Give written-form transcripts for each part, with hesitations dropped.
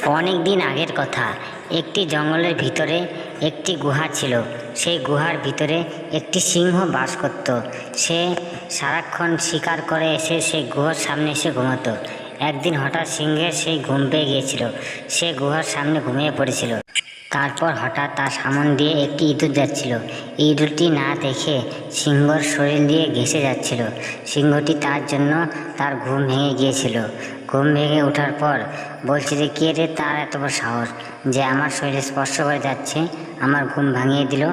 অনেক দিন আগের কথা। একটি জঙ্গলের ভিতরে একটি গুহা ছিল। সেই গুহার ভিতরে একটি সিংহ বাস করত। সে সারাক্ষণ শিকার করে এসে সেই গুহার সামনে এসে ঘুমাতো। একদিন হঠাৎ সিংহের সেই ঘুম পেয়ে গিয়েছিল। সে গুহার সামনে ঘুমিয়ে পড়েছিল। তারপর হঠাৎ তার সামন দিয়ে একটি ইঁদুর যাচ্ছিল। ইঁদুরটি না দেখে সিংহর শরীর দিয়ে ঘেঁষে যাচ্ছিল। সিংহটি তার জন্য তার ঘুম ভেঙে গিয়েছিল। ঘুম ভেঙে ওঠার পর বলছে যে কে রে, তার এত বড় সাহস যে আমার শরীরে স্পর্শ করে যাচ্ছে, আমার ঘুম ভাঙিয়ে দিল।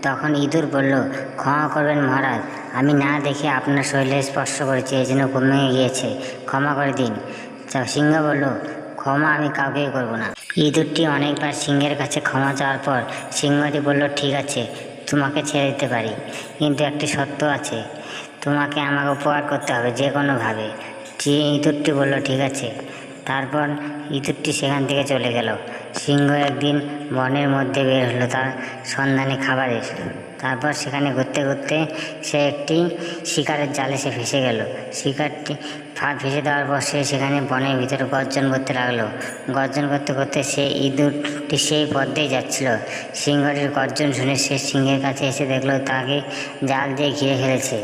তখন ইঁদুর বলল, ক্ষমা করবেন মহারাজ, আমি না দেখে আপনার শরীরে স্পর্শ করেছি, এই জন্য ঘুম ভেঙে গিয়েছে, ক্ষমা করে দিন। সিংহ বলল, ক্ষমা আমি কাউকেই করব না। ইঁদুরটি অনেকবার সিংহের কাছে ক্ষমা চাওয়ার পর সিংহটি বলল, ঠিক আছে, তোমাকে ছেড়ে দিতে পারি, কিন্তু একটি শর্ত আছে, তোমাকে আমাকে উপকার করতে হবে যে কোনোভাবে। ইঁদুরটি বলল, ঠিক আছে। তারপর ইঁদুরটি সেখান থেকে চলে গেল। সিংহ একদিন বনের মধ্যে বের হলো তার সন্ধানে খাবারের। তারপর সেখানে ঘুরতে ঘুরতে সে একটি শিকারের জালে সে ফেসে গেল। শিকারটি ফেসে দেওয়ার পর সে সেখানে বনের ভিতরে গর্জন করতে লাগলো। গর্জন করতে করতে সে ইঁদুরটি সেই পথ দিয়ে যাচ্ছিল। সিংহটির গর্জন শুনে সে সিংহের কাছে এসে দেখলো তাকে জাল দিয়ে ঘিরে ফেলেছে।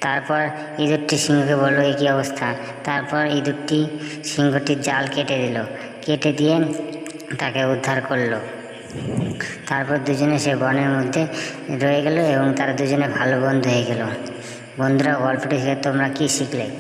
তারপর ইঁদুরটি সিংহকে বলল, এ কী অবস্থা। তারপর ইঁদুরটি সিংহটির জাল কেটে দিল, কেটে দিয়ে তাকে উদ্ধার করলো। তারপর দুজনে সে বনের মধ্যে রয়ে গেল এবং তারা দুজনে ভালো বন্ধু হয়ে গেল। বন্ধুরা, গল্পটি থেকে তোমরা কী শিখলে?